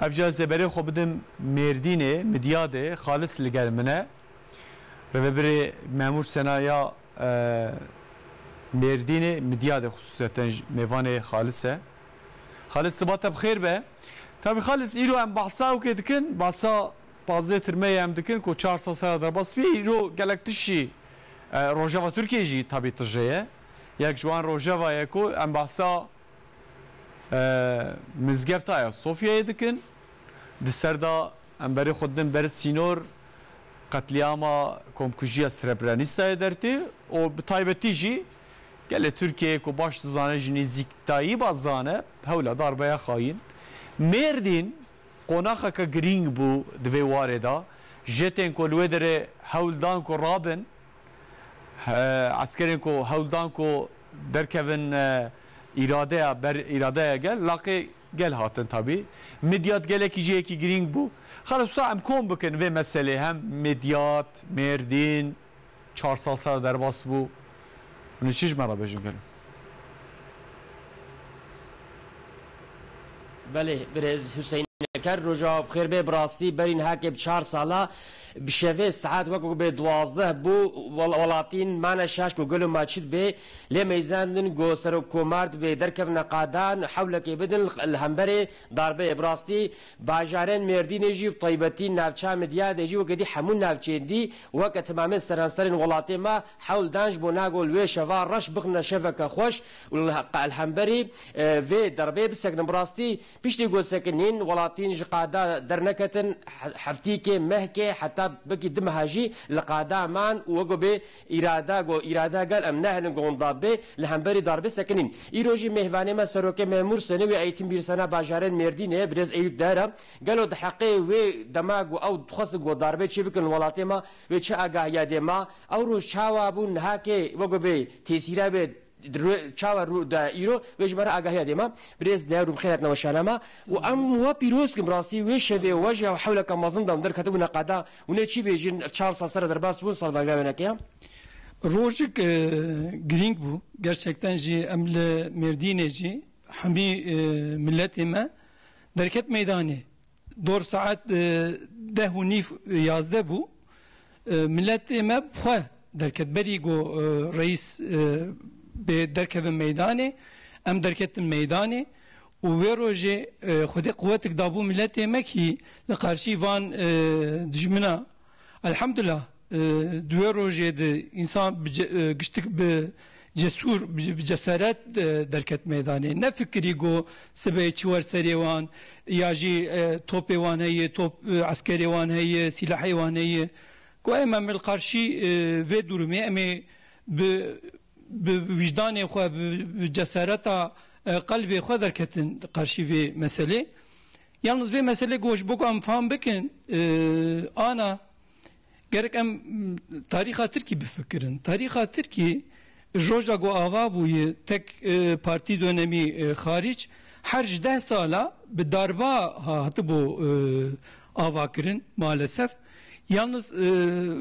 افجا زبره خو بدم مردینه مدیاده خالص لگل منه و ببری مامور سنایا مردینه مدیاده خصوصا میوان خالصه خالص سبات بخیر به tabi خالص ایرو ام بحثا و که دکن بحثا بازه ترمه ام دکن که 400 سال در باس بی ایرو گلکتشی روژاوا ترکیه جی tabi تجیه یک جوان روژاوا یکو ام بحثا مزگفتای صوفیه دکن دسردا ام بری خودم برد سینور قتلیاما کمکوژی سربرانیستای درتی و بتایبتی جی گل ترکیه کو باش زانه جنی زیکتایی بازانه هولا داربaya خاین مردین قناخه که گرینگ بو دوی واردا جتن کو لودره هولدان کو رابن عسکرین کو هولدان کو درکوین اراده بر اراده گل لاقی گل هاتن tabi مدیات گله کی جه کی گرینگ بو خلاص ام کم بکن و مسئله هم مدیات مردین 400 سال در باس بو اون چیش مرا بجیم کنم بله برز حسین کر رجا بخیر به براستی برین هاکب 4 ساله بشوه ساعت وقت به 12 بو ولاتین من شاش کو گلو ماچید به لمیزاندن گو سر کومارد به درکف نقادان حول کی بدل الهمبره ضربه براستی باجارن مردین جی طیبتی نافچا مدیا دی و گدی حمون نافچیندی وقت تمام سرانسرین ولاتی ما حول دانج بو ناگول و شوا رش بخنا شفکه خوش الهمبره و ضربه بسکن براستی پیشتی گو سکنین ولاتین قادا درنکتن حفتی که مهکه حتی بکی دم هاجی لقادا مان وگو به اراده قال ام نهن قوندابه لهمبری ضربه سکنین ایروجی مهوانه ما سروکه مامور سنه و ایتیم بیر سنه باجارن مردینه برز ایوب داره قالو د حقی و دماغ او خاص گو ضربه چی بکن ولاته ما و چه آگاهی ما او روز چاوابون هاکه وگو به تیسیره به چاور رو دا ایرو ویش برای آگاهی دیما برز دارم خیرت نوشانما و ام و پیروز کم راستی ویش و وجه و حول کم مازن دام در کتبو نقادا و نه چی بیجین 4 سال در باس بون سال باقی نکیم روزک گرینگ بو gerçekten جی امل مردینه جی همی ملت ما درکت میدانی دور ساعت 10:30 بو ملت ما بخوا درکت بریگو رئیس به درکت میدانی ام درکت میدانی و ویروجه خود قوت دابو ملت مکی لقارشی وان دجمنا الحمدلله دوی روزه انسان گشتک به جسور بجسارت درکت میدانی نه فکری گو سبه چوار سریوان یا جی توپ وان هی توپ عسکری وان هی سلاحی وان هی گو امام القارشی و دورمی امی بوجدان خو بجسارت قلبی خو درکتن قارشی و مسئله yalnız ve mesele goş bu kam faham bekin ana gerek em tariha Türkiye bifikirin tariha Türkiye roja go ava buye tek parti dönemi hariç her 10 sala bir darba hatı bu ava kirin maalesef yalnız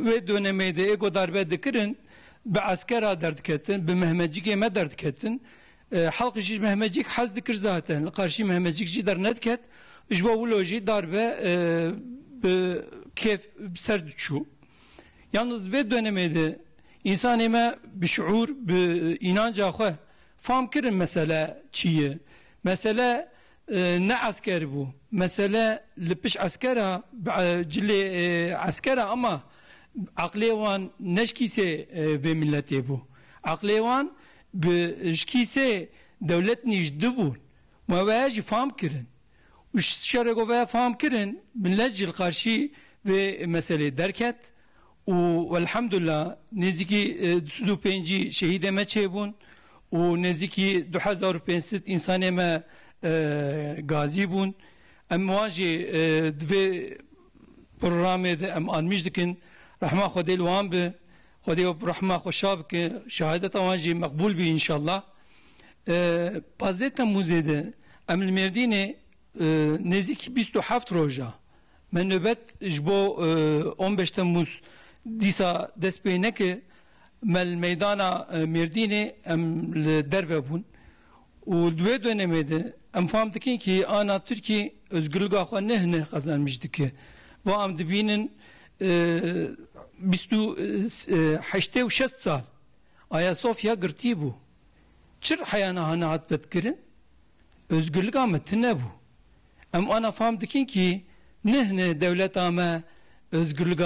ve dönemde ego darbe dikirin be askera derdiketin be Mehmetcik me derdiketin halk jî Mehmetcik haz dikir zaten karşı Mehmetcik jî dernetket İjba uloji darbe keyf serdçu. Yalnız ve dönemde insan eme bir şuur, bir inanca xwe fam kirin mesele çiye. Mesele ne asker bu. Mesele lipiş askera, cili askera ama aklevan neşkise ve milleti bu. Aklevan şkise devlet nijdi bu. Meveci fam kirin. Şerego ve faham kirin milletçil karşı ve mesele derket و elhamdülillah neziki 35 şehideme çebun و neziki 2005 insaneme gazi bun em muaji dve programı da em anmış dikin rahma xodel wan be xodel rahma xoşab ki şehadet muaji makbul bi inşallah pazeta muzede em merdine نزدیک 27 روزه من نوبت جبو 15 تموز دیسا دست بینه که مل میدان مردینه ام در بون و دوی dönemde de em fam dikin ki ana Türkiye özgürlük akwa nehne kazanmış dike ve am dibinin 28 sal Ayasofya girti bu çır hayana hana hatvet kirin özgürlük ametin ne bu em ana fam dikin ki nehne devlet ama özgürlük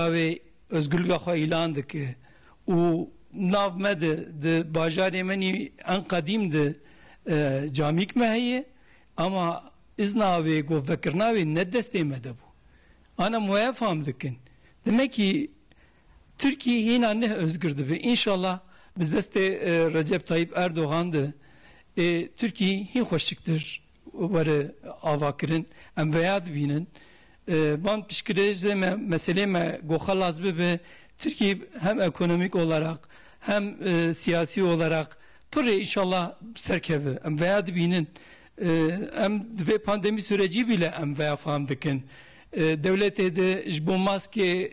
akwa ilan dike u nav de bajar yemeni en kadim de camik me heye ama izna ve govvekirna ve ne destemede bu. Ana muayefam dikin. Demek ki Türkiye yine ne özgürdü ve inşallah biz deste Recep Tayyip Erdoğan'dı. Türkiye hin hoşluktur varı avakirin em veya dibinin. Ben pişkirece meseleme gohalaz be Türkiye hem ekonomik olarak hem siyasi olarak pırre inşallah serkevi em veya dibinin em ve pandemi süreci bile em veya faham dikin devlete de jbo maske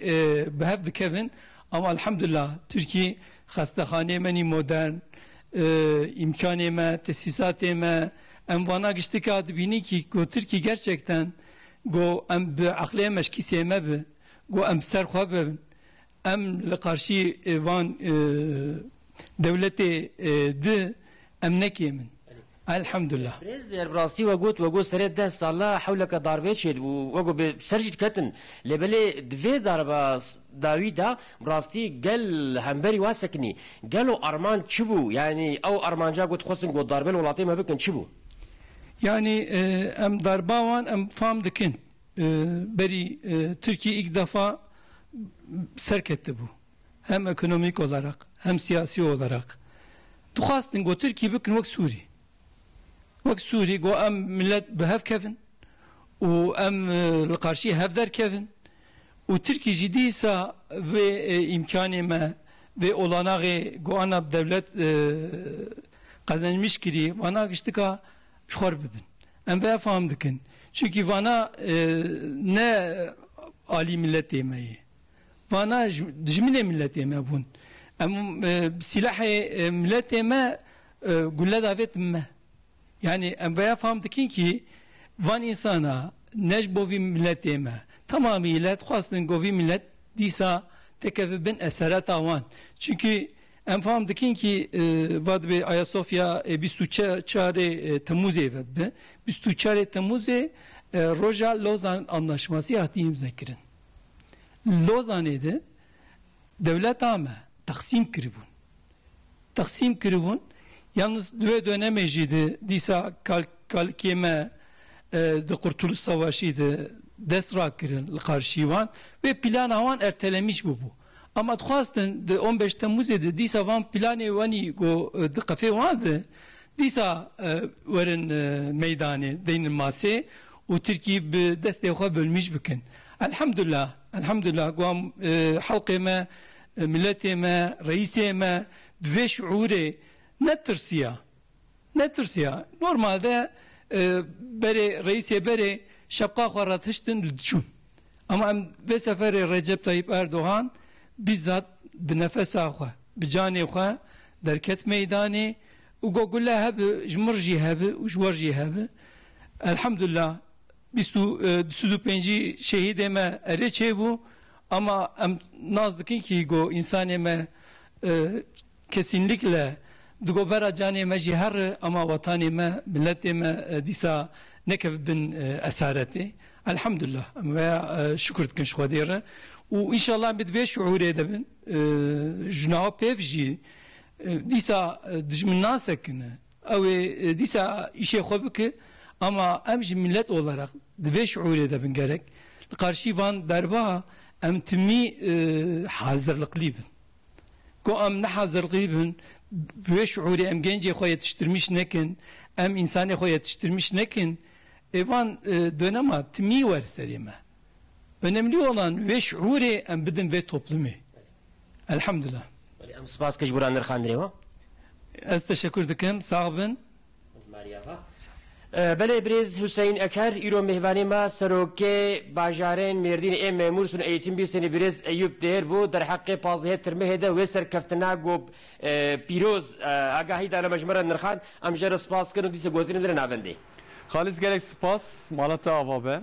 behev dikevin ama elhamdülillah Türkiye hastahane meni modern imkanı me tesisatı me em vana giştik adibini ki go Türkiye gerçekten go em be akliye meşkisiye me be go em serxwa be em li karşı van devleti de em nekimin elhamdülillah. Brez der brasti ve gut seret de salla havlaka darbe çed ve go be serjit katin lebele dve darba davida brasti gel hemberi wasakni gelo arman çibu yani o armanca gut khosin go darbe olatı me bekin çibu. Yani em darbavan em fam dikin beri Türkiye ilk defa serk etti bu. Hem ekonomik olarak hem siyasi olarak. Duhastin go Türkiye bikin vak Suri. Vak Suri go em millet behev kevin u em karşı hevder kevin u Türkiye cidiysa ve imkanı me ve olanağı go anab devlet kazanmış kiri vana giştika şor bibin. Em veya faham dikin. Çünkü vana ne ali millet yemeği. Vana jmine millet yemeği bun. Silahı millet yemeği gülle davet me. Yani em veya faham dikin ki van insana necbovi millet yemeği. Tamamıyla khastin govi millet disa tekevi bin eseret avan. Çünkü em faham dikin ki vad be Ayasofya 24 Temmuz'e ve 24 Temmuz'e Roja Lozan anlaşması hatı imza kirin. Lozan'da devlet ama taksim kiribun. Taksim kiribun yalnız dve dönemeciydi. Disa kalkiyeme de Kurtuluş Savaşı'ydı. Desra kirin karşıvan ve plan avan ertelemiş bu. Ama khastin de 15 Temmuz'da disa van planı vani go de kafe vardı. Disa verin meydanı deyin mase o Türkiye bir desteğe bölmüş bikin. Elhamdülillah. Elhamdülillah guam halkıma milletime reisime ve şuure ne tırsıya normalde bere reise bere şapka xarat hıştın lütşun ama ve seferi Recep Tayyip Erdoğan bizzat بنفس آخوا بجاني خوا دركت ميداني وقول لها هب جمرجي هب وجورجي هب الحمد لله بسودو بنجي شهيد ما أريتشي بو أما أم نازدكين كي جو إنسان ما kesinlikle دقوبرا جاني ما جهر أما وطني ما ملتي ما ديسا نكف بن أسارتي الحمد لله شكرت كنش خديرة وإن شاء الله بدفع شعور دبن جناب بيفجي ديسا دجمن ناسكن أو ديسا إشي خوبك أما أمج ملت olarak دفع شعور دبن gerek karşı van darba أم تمي hazırlıklıyım. Ko am ne hazırlıyım ve şuuru em genci koy yetiştirmiş nekin em insanı koy yetiştirmiş nekin evan dönema timi var serime. Önemli olan ve şuuru em bidin ve toplumu. Elhamdülillah. Em spas kejburan nerxandire va. Ez teşekkür ederim. Sağ olun. بله بریز حسین اکر ایرو مهوانی ما سروکه باجارین مردین ام مورسون ایتیم بیسنی بریز ایوب دیر بو در حق پازه ترمه ده وسر کفتنا گوب پیروز آگاهی داره مجموعه نرخان امجر سپاس کنم دیس گوتیم در نوندی خالص گلک سپاس مالتا آوابه